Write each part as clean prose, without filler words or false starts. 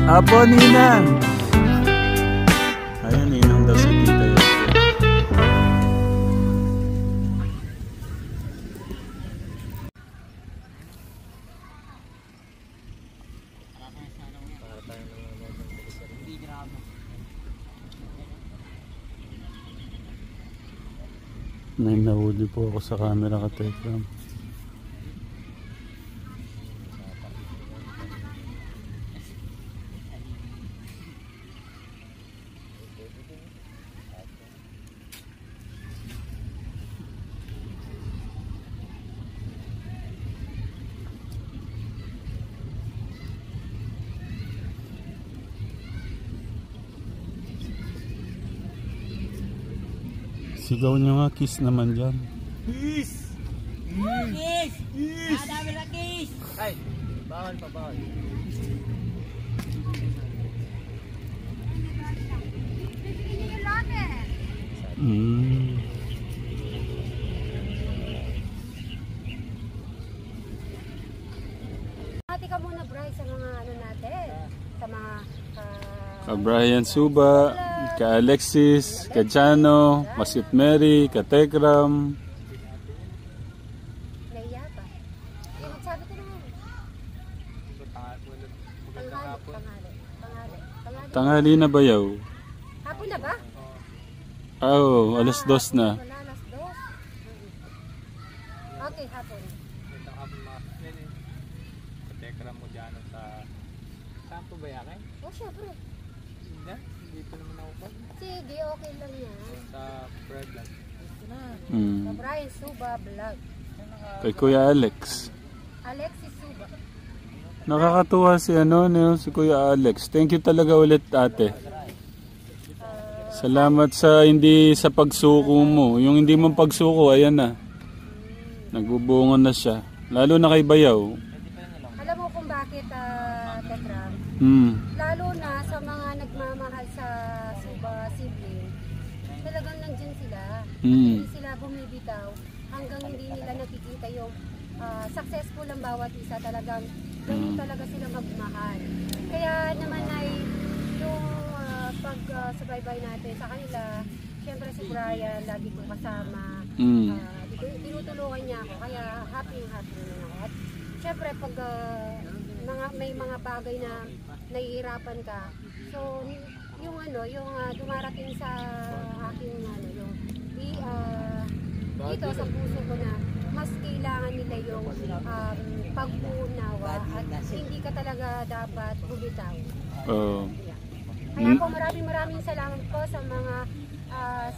Apo, Ninang. Ayun, Ninang daw si Tita yun. May nahuli po ako sa camera ka Tekram. Sigaw nyo nga, kiss naman dyan. Kiss! Kiss! Kiss! Dami na kiss! Ay, bawal pa, bawal. Hati ka muna, Bri, sa mga ano natin. Sa mga... Brian Suba, ka Alexis, ka Jano, Masit Mary, ka Tekram. Naiya pa. Eh, magsabi ka naman. Tanghali na ba yaw? Hapon na ba? Oo, alas 2 na. Wala, alas 2. Okay, hapon. Ito hapon mga kapatid. Tekram mo dyan sa... Saan po ba yan? Oh, syempre. Dito naman ako pa. Sige, okay lang yan. Sa bread lang. Ito na. Sa Brian Suba Vlog. Kay Kuya Alex. Alexis Suba. Nakakatuwa si si Kuya Alex. Thank you talaga ulit, ate. Salamat sa hindi sa pagsuko mo. Yung hindi mong pagsuko, ayan na. Nagbubungan na siya. Lalo na kay Bayaw. Alam mo kung bakit, Tekram? Lalo na sa mga nagmamahal sa Suba sibling, talagang nandyan sila. Hindi sila bumibitaw hanggang hindi nila nakikita yung successful ang bawat isa. Talagang ganun talaga sila magmahal. Kaya naman ay yung pag-subaybay natin sa kanila, syempre si Brian, lagi kong kasama. Tinutulungan niya ako, kaya happy na ako. At syempre pag may mga bagay na nahihirapan ka, so yung dumarating sa aking yung dito sa puso ko na mas kailangan nila yung pag-uunawa at hindi ka talaga dapat bumitaw. Kaya po maraming salamat po sa mga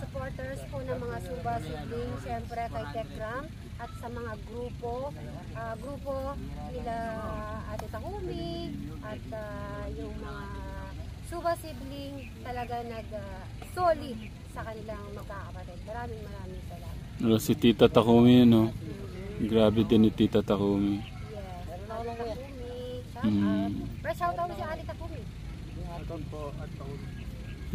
supporters po ng mga Suba sibling, syempre kay Tekram at sa mga grupo nila Ate Takumi at yung mga Suba sibling talaga solid sa kanilang magkakapatid. Maraming salamat. Si Tita Takumi, no? Grabe din ni Tita Takumi. Yes, Ate Takumi. Shout out si Ate Takumi.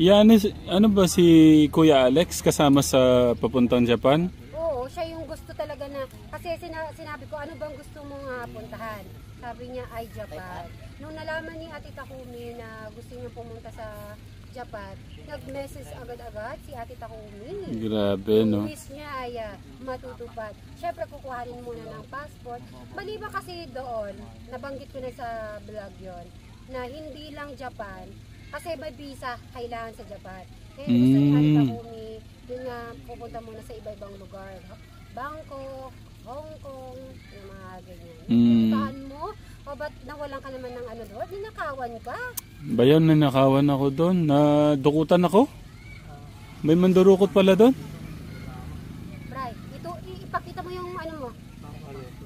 Yan, ano ba si Kuya Alex kasama sa papuntang Japan? Oo, siya yung gusto talaga na, kasi sinabi ko, ano bang gusto mong puntahan? Sabi niya, ay Japan. Nung nalaman ni Ate Takumi na gusto niya pumunta sa Japan, nag-message agad-agad si Ate Takumi. Grabe, no? Yung wish niya ay matutupad. Siyempre, kukuhanin muna ng passport. Maliba kasi doon, nabanggit ko na sa vlog yon na hindi lang Japan, kasi may visa kailangan sa Japan. Kaya gusto ni Ate Takumi, yun nga, pupunta muna sa iba-ibang lugar. Bangkok, Hong Kong, yung mga ganyan. Puntahan mo, o ba't nawalan ka naman ng doon? Ninakawan ka? Bayan, ninakawan ako doon. Nadukutan ako. May mandurukot pala doon. Bray, ipakita mo yung mo.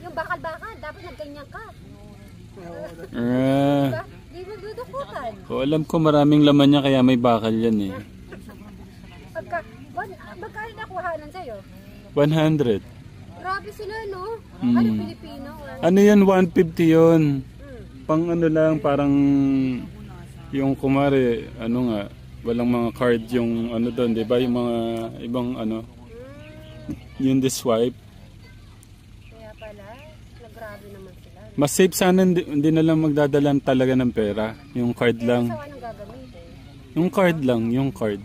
Yung bakal-bakal, dapat nagganyan ka. Diba? Di mo dudukutan. Alam ko maraming laman niya kaya may bakal yan eh. Magkano nakuhanan sa'yo? 100. Grabe sila, no? Ano, Pilipino? Ano yan, 150 yun. Pang lang, parang yung kumari, walang mga card yung doon, di ba? Yung mga ibang yung the swipe. Kaya pala, grabe naman sila, no? Mas safe sana hindi na lang magdadala talaga ng pera. Yung card lang. So, anong gagamitin? Yung card lang, yung card.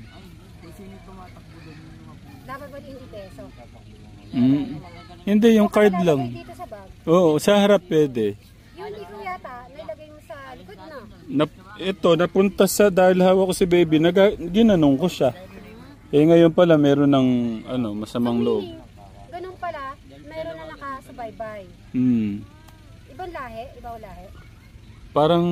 Dapat ba hindi peso? Hindi, yung card Lalagay lang. dito sa bag. Oo, sa harap pwede. Yung dito yata, nilagay mo sa likod na. Ito, napunta sa dahil hawak ko si baby, ginanong ko siya. Eh ngayon pala meron ng masamang loob. Ganun pala, meron na nakasubaybay. Ibang lahi? Ibang lahi? Parang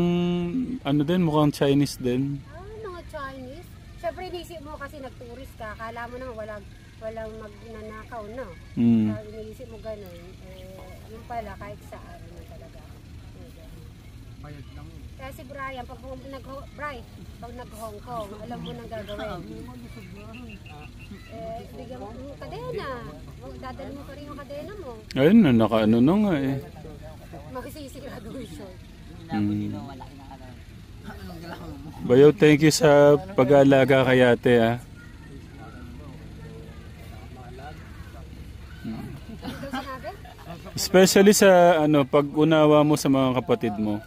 din, mukhang Chinese din. Mga Chinese? Siyempre inisip mo kasi nag-tourist ka, akala mo naman walang magnanakaw na. Inisip mo ganun, yung pala kahit saan naman talaga. Kaya si Brian, pag nag-Hong Kong, alam mo nang gagawin. Bigyan mo yung kadena. Dadali mo pa rin yung kadena mo. Ayun na, nakaano na nga eh. Magsisigraduation. Bayaw, thank you sa pag-aalaga kay ate ah. Especially sa pag unawa mo sa mga kapatid mo.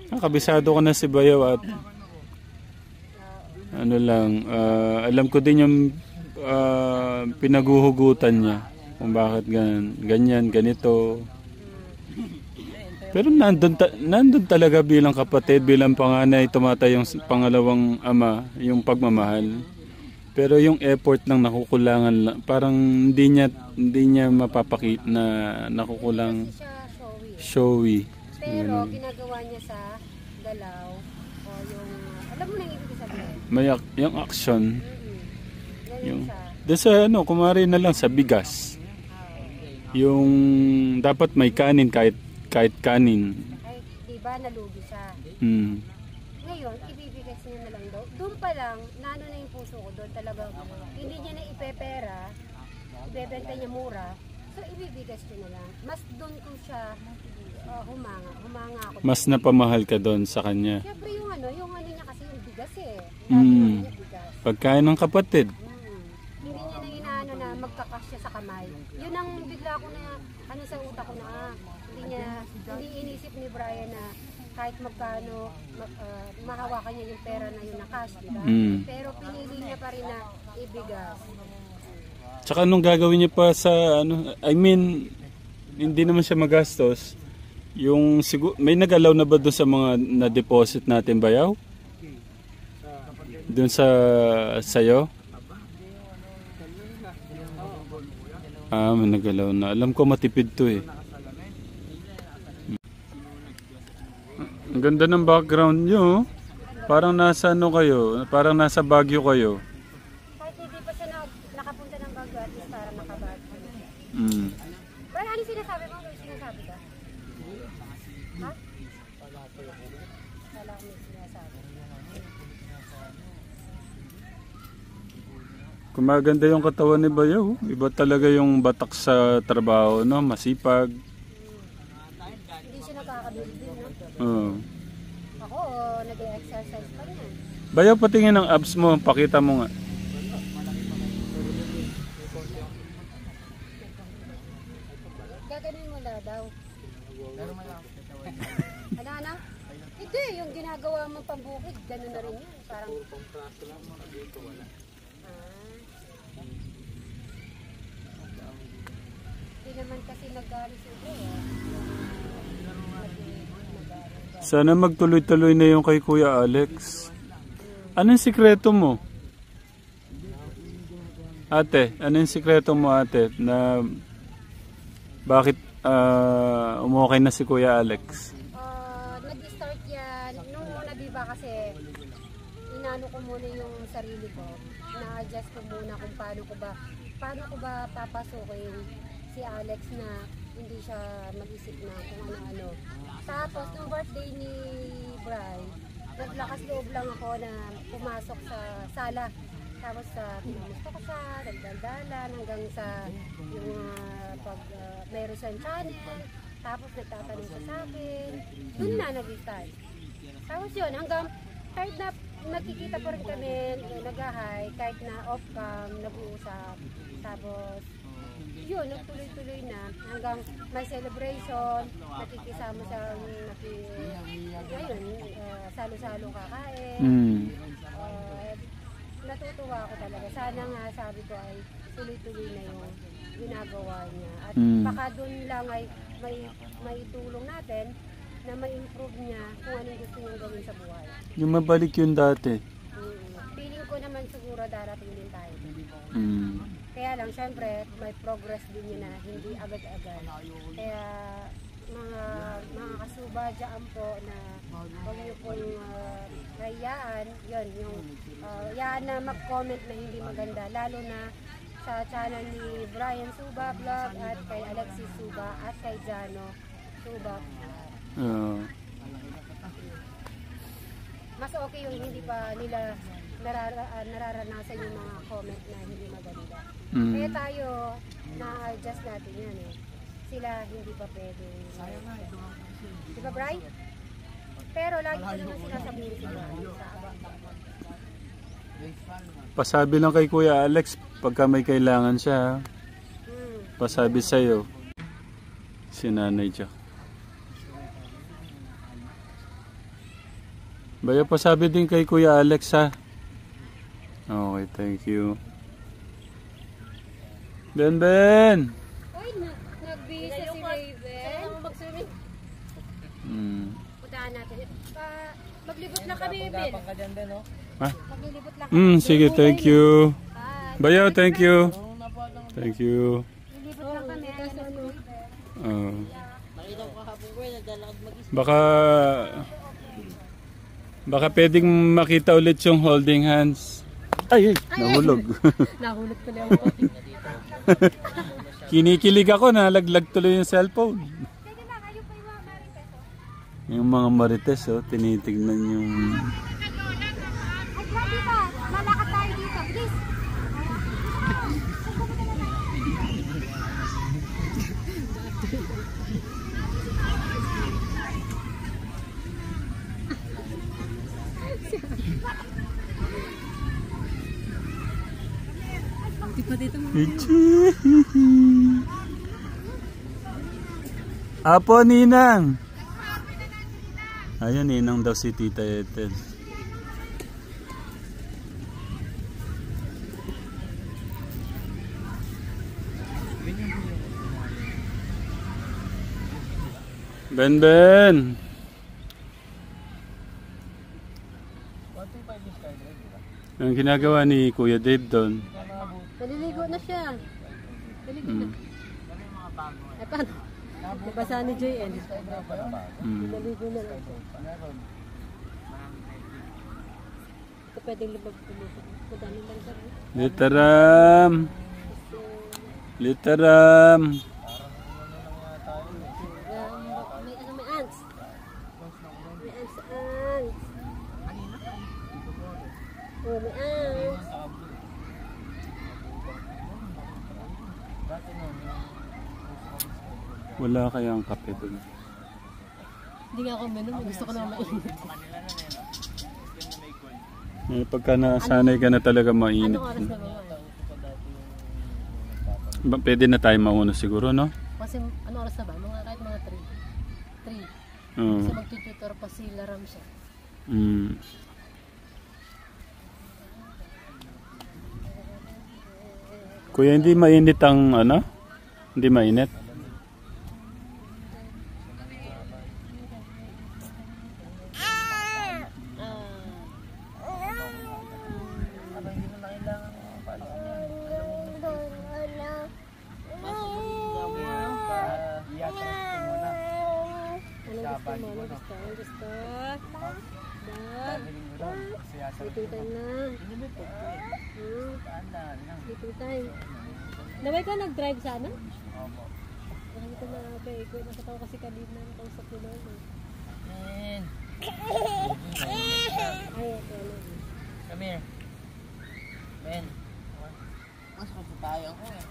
Kabisado ko na si Bayaw at alam ko din yung pinaguhugutan niya kung bakit ganyan, ganito. Pero nandun talaga bilang kapatid, bilang panganay, tumatay yung pangalawang ama, yung pagmamahal. Pero yung effort lang nakukulangan lang, parang hindi niya mapapakita na nakukulang showy. Pero ginagawa niya sa galaw o yung, alam mo na yung ibig sabihin? Yung action. Ganun siya. Sa kumari na lang sa bigas. Yung dapat may kanin kahit kanin. Ay, diba nalugi siya. Ngayon, ibibigay niya na lang daw. Doon pa lang, nano na yung puso ko doon talaga. Hindi niya na ipepera, ibebenta niya mura. So, ibibigas niya na lang. Mas doon ko siya humanga ako. Mas napamahal ka doon sa kanya. Siyempre yung niya kasi yung bigas eh. Niya bigas. Pagkain ng kapatid. Hindi niya na inaano na magkakasya sa kamay. Yun ang bigla ko na, sa utak ko na, hindi inisip ni Brian na kahit magkano mahawakan niya yung pera na yun na cash, diba? Pero pinili niya pa rin na ibigas. Tsaka anong gagawin niya pa sa hindi naman siya magastos. Yung may nag-allow na ba doon sa mga na-deposit natin, Bayaw? Doon sayo? May nag-allow na. Alam ko matipid to eh. Ang ganda ng background nyo. Parang nasa kayo? Parang nasa Baguio kayo. Kahit hindi pa siya nakapunta ng Baguio, at least parang nakabago. Pero ano sinasabi mo? Ano sinasabi ka? Ha? Wala akong sinasabi. Kumaganda yung katawan ni Bayaw. Iba talaga yung batak sa trabaho, no? Masipag. Hindi siya nakakabuilding, no? Oo. Ako, nag-exercise pa rin. Bayaw, patingin ng abs mo. Pakita mo nga. Gaganin mo na daw. Ano? Hindi, yung ginagawa mo pambukid, gano'n na rin yun. Parang... Hindi naman kasi nag-alis ito eh. Sana magtuloy-tuloy na yung kay Kuya Alex. Anong sikreto mo? Ate, anong sikreto mo ate na bakit umukay na si Kuya Alex? Nag-start yan. Nung una diba kasi inano ko muna yung sarili ko. Na-adjust ko muna kung paano ko ba papasukin si Alex na hindi siya mag-isip na kung ano-ano. Tapos, nung birthday ni Bri, naglakas loob lang ako na pumasok sa sala. Tapos, pinamusta ko siya, nagdaldalan hanggang sa yung mayroon siyang channel. Tapos, nagtatanong siya sa akin. Doon na nag-start. Tapos yun, hanggang kahit na nakikita pa rin kami, nag-hi, kahit na off-cam, nag-uusap. Tapos, yun. yun, nagtuloy-tuloy na hanggang may celebration, nakikisama sa salo-salo kakain. Natutuwa ako talaga. Sana nga sabi ko ay tuloy-tuloy na yung ginagawa niya. At baka doon lang ay may tulong natin na ma-improve niya kung anong gusto niyang gawin sa buhay. Yung mabalik yun dati. Feeling ko naman siguro darating din tayo. Kaya lang, syempre, may progress din yun na hindi agad-agad. Kaya mga kasuba dyan po na huwag niyo pong hayaan, yun, yung hayaan na mag-comment na hindi maganda, lalo na sa channel ni Brian Suba Vlog at kay Alexis Suba at kay Jano Suba. Mas okay yung hindi pa nila nararanasan yung mga comment na hindi maganda. Kaya tayo, na-adjust natin yan eh. Sila hindi pa pwede. Di ba, Brian? Pero lagi ko naman sinasabihin si Brian sa aba. Pasabi lang kay Kuya Alex pagka may kailangan siya. Pasabi sa'yo. Si Nanay Jack. Baya pasabi din kay Kuya Alex ha. Okay, thank you. Ben! Uy, nag-bihis na si Raven. Ayaw mo mag-swimming. Puntaan natin. Maglibot na kami, Ben. Ha? Maglilibot na kami. Sige, thank you. Bye. Bayo, thank you. Thank you. Maglilibot lang kami. Ayan na si Raven. Baka pwedeng makita ulit yung holding hands. Ay, nahulog. Nahulog tuloy ako. Kinikilig ako, nalaglag tuloy yung cellphone. Sige na, kayo pa yung mga marites. Yung mga marites, tinitignan yung... Ay, grabe pa. Lalakad tayo dito. Please. Apo, Ninang. Ayun, Ninang daw si Tita Ethel. Ben! Ang ginagawa ni Kuya Dave doon. Naliligo na siya. Naliligo na. Ay, paano? Nabasa ni JN. Naliligo na lang siya. Ito pwedeng libag pumusok. Madami lang siya. Literam! May ants. May ants. Oh, may ants. Wala kayang kape doon. Hindi nga ako minum. Gusto ko na mainit. Pagka nasanay ka na talaga mainit. Anong oras na ba? Pwede na tayo mauna siguro, no? Kasi anong oras na ba? Kahit mga 3. Kasi mag-tutor pa si Laram siya. Kuya, hindi mainit ang ano? Hindi mainit? Sleeping time na. Sleeping time. Naway ka nag-drive sana? Opo. Nakita na ko. Nakatawa kasi kanina. Nakausap ko na. Ben! Ay, okay na. Come here. Ben. Mas pa tayo ako eh.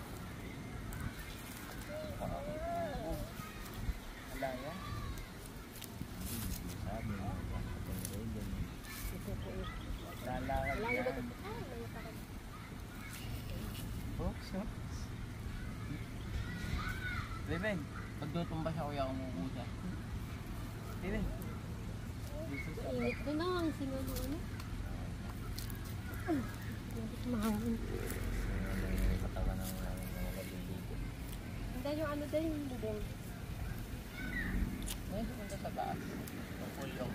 Wala yan. Lalakad yan. Steven, pagtutumba siya kuya kumukusa. Steven. Init ko na ang singaw ng ano. Mahangin. Katawan ng mga naliligo. Hindi yung ano din yung bubong. Ngayon pumunta sa taas. Ang pulyong.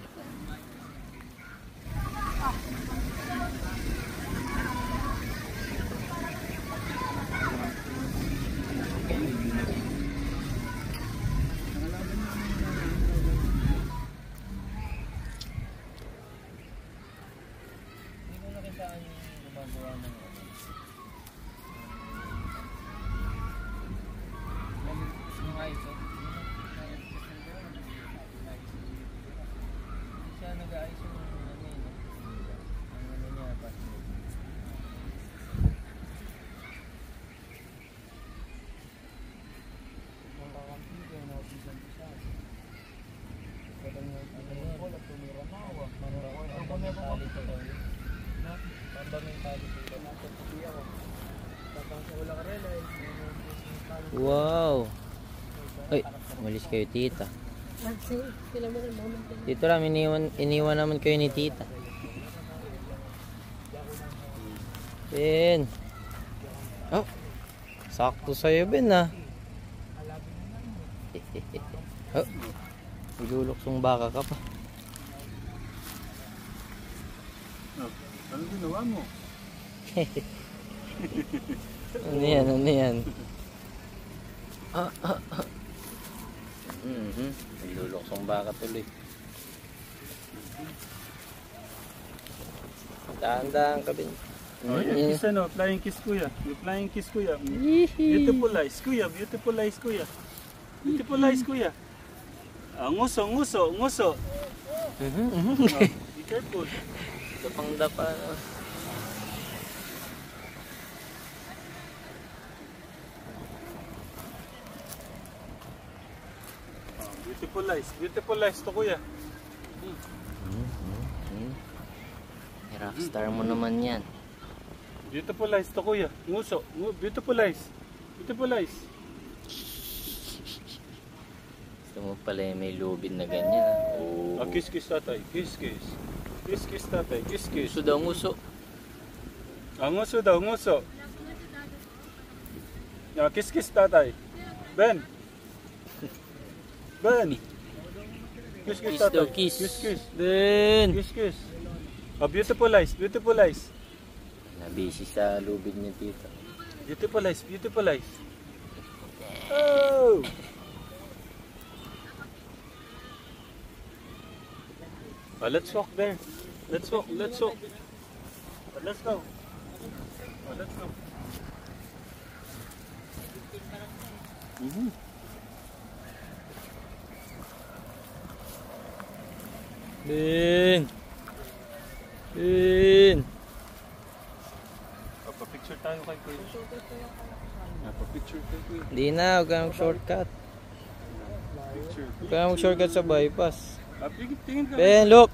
Wow. Ay, umalis kayo tita. Sila mo ng moment. Dito lang, iniwan naman kayo ni tita. Ben. Oh, sakto sa'yo Ben ah. Oh, iluluksong baka ka pa. Oh, ano ginawa mo? Ano yan, ano yan? Iluluksong baka tuloy. Dahan-dahan ka Ben. Oh, yung kiss ano, flying kiss kuya. Yung flying kiss kuya. Beautiful eyes kuya, beautiful eyes kuya. Beautiful eyes kuya. Nguso, nguso, nguso. Oh, be careful. Dapang dapa. Oh, beautiful eyes to kuya. Rockstar mo naman yan. Beautiful eyes to kuya. Nguso, beautiful eyes. Beautiful eyes. Gusto mo pala yung may lubid na ganyan ah. Oh. Ah, kiss kiss tatay. Kiss kiss. Kiss kiss tatay. Kiss kiss. Gusto daw nguso. Ah, nguso daw, nguso. Ah, kiss kiss tatay. Ben. Ben. Kiss kiss Kiss daw, tatay. kiss. Kiss kiss. Ben! Kiss kiss. Ah, beautiful eyes. Beautiful eyes. Nabisi sa lubid niya tito. Beautiful eyes. Beautiful eyes. Oh! Let's walk there. Let's walk. Let's walk. Let's go. Let's go. Ben! Ben! Picture tayo kay Kuya. Picture kay Kuya. Hindi na, huwag ka mag-shortcut. Picture. Huwag ka mag-shortcut sa bypass. Tingin ka. Ben, look!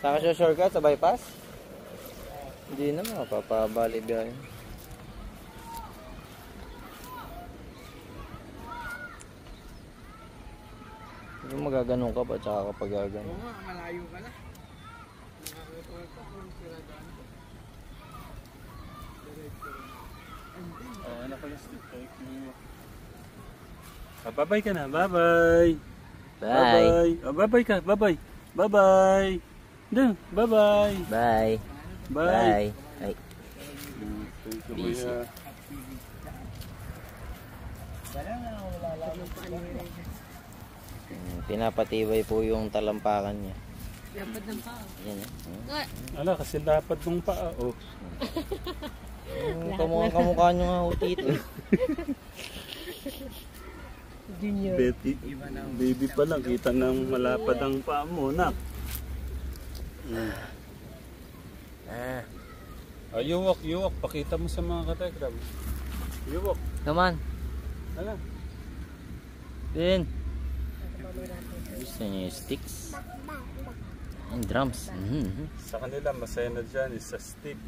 Saka siya shortcut sa bypass? Hindi na, mapapabali biyahe. Hindi magaganon ka pa, tsaka kapag gaganon. Oo nga, malayo ka na. Nakakapagod pa kung sila daan. Oh, anak ko yung stick. Bye-bye ka na. Bye-bye. Bye! Oh, bye-bye ka. Bye-bye. Bye-bye. Dun. Bye-bye. Bye! Bye. Bye! Ay, Thank you, Busy. Kuya. pinapatibay po yung talampakan niya. Dapat ng paa. Yan eh. Ala, kasi dapat nung paa. Oh. Kamukha nyo nga ho tito. Junior. Baby pa lang. Kita ng malapad ang paa mo, nak. You walk. Pakita mo sa mga kategram. You walk. Come on. Ala. Ben. Gusto niyo yung sticks? And drums. Sa kanila, masaya na dyan is sa stick.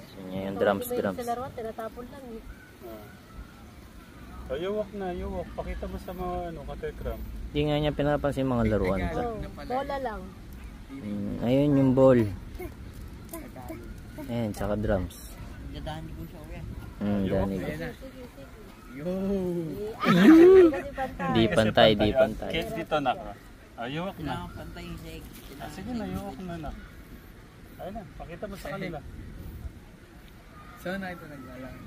So, Yan yung drums. Sa laruan, tinatapon lang eh. Yuwak na, yuwak. Pakita mo sa mga katekram. Hindi nga niya pinapansin mga laruan. Bola lang. Ayun yung ball. Ayan, saka drums. Dadahan ko siya uwi. Dani ko. Yo! Di pantay, di pantay. Kids dito na ka. Yuwak na. Kailangan pantay yung seg. Sige na, yuwak na na. Ayun na, pakita mo sa kanila. Saan na ito naglalang?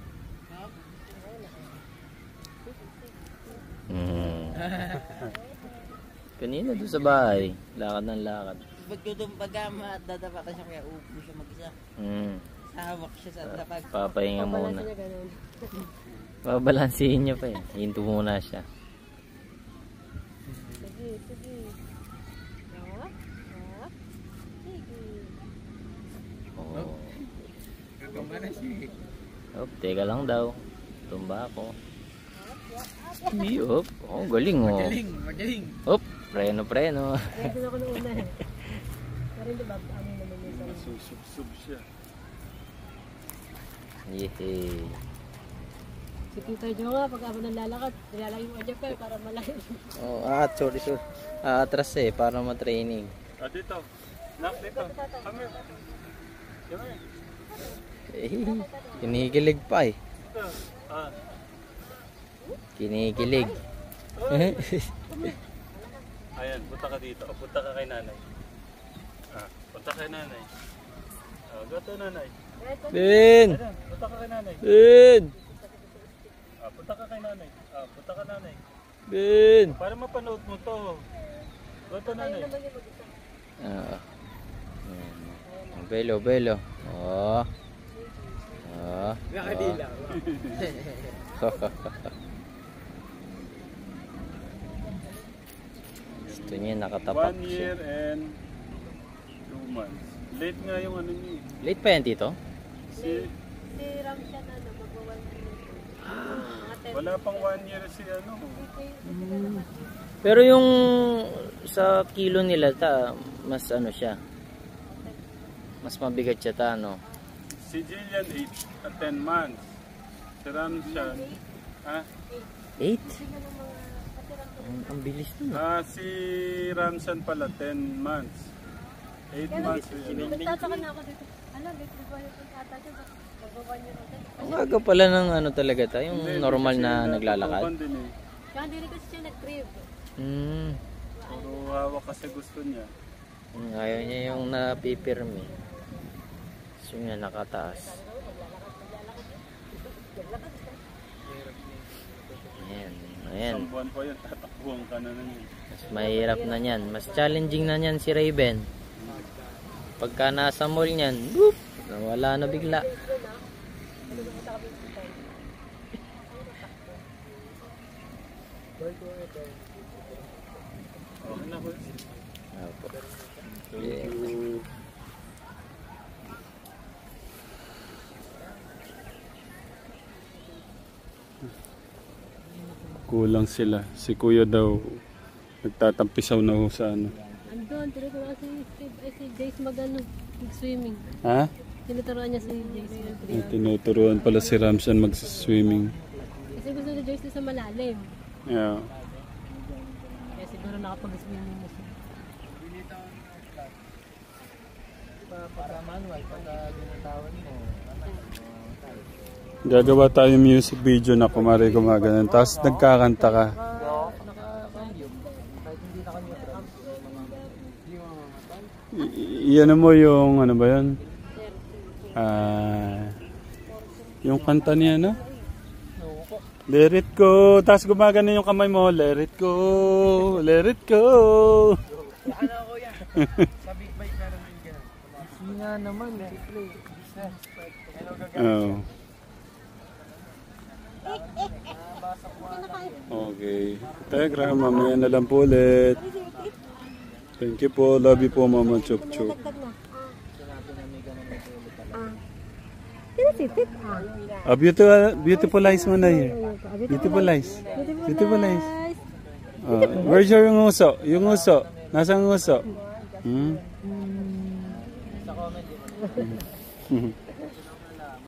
Kanina doon sa bahay. Lakad ng lakad. Ba't ko doon pagkama at dadapa ka siya kaya uupo siya mag-isa. Sahawak siya sa tapag. Papahinga muna. Niya ganun. Babalansihin niya pa eh. Hinto muna siya. Sige. Sige. Oh. Gagawin na siya. Teka lang daw. Tumba ako. Yup. Oh, galing oh. Magaling. Preno. Ready na ako noong una eh. Pero hindi ba? Ano naman yung sa... Sub siya. Yehey. Si Tita Jo nga, pag ako nang lalakad, nilalagay mo ka dyan para malayo. Sorry. Atras eh, para ma-training. Dito. Nak, dito. Come here. Kinikilig pa eh. Dito. Kinikilig. Ayan, punta ka dito. Punta ka kay nanay. Punta kay nanay. Gato nanay. Ben! Ayan, punta ka kay nanay. Ben! Punta ka kay nanay. Punta ka nanay. Ben! Para mapanood mo to. Gato nanay. Belo. Nakadila. Gusto niya nakatapak 1 siya. year and 2 months. Late nga yung niya. Late pa yan dito? Si Ram siya na, magwawan na. wala pang 1 year si Pero yung sa kilo nila mas siya. Mas mabigat siya Si Jillian 8 at 10 months. Si Ramshan 8? Ang bilis nun. Si Ramshan pala 10 months. 8 months. Nagtataka na ako dito. Late ba yung tata dyan? Magwawan niya natin. Ang aga pala ng talaga tayo, yung normal na naglalakad. Kaya hindi rin kasi siya nag-crib. Puro hawak kasi gusto niya. Ayaw niya yung napipirme. So niya nakataas. Ayan. Isang buwan pa yun, tatakbuhan ka na niya. Mas mahirap na niyan. Mas challenging na niyan si Raven. Pagka nasa mall niyan, boop, nawala na bigla. Okay na po. Yeah. Kulang sila. Si Kuya daw nagtatampisaw na ho sa Andun, tinuturuan si Jace mag-swimming. Ha? Tinuturuan niya si Jace. Tinuturuan pala si Ramshan mag-swimming. Kasi gusto ni Jace sa malalim. Yeah. Kaya siguro nakapag-swimming na siya. Pagka manual, pagka ginatawan mo, Gagawa tayo music video na kumari gumaganon. Tapos nagkakanta ka. Iyan mo yung ano ba yun? Yung kanta niya no? Let it go. Tapos gumagano yung kamay mo. Let it go. Let it go. ano ko yan? Sa big bike na naman gano'n. Sina naman, Oh. Okay. Telegram, mamaya na lang po ulit. Thank you po. Love you po, Mama Chup Chup. Beautiful eyes mo na yun. Beautiful eyes. Beautiful eyes. Where's your nguso? Yung nguso. Nasaan nguso?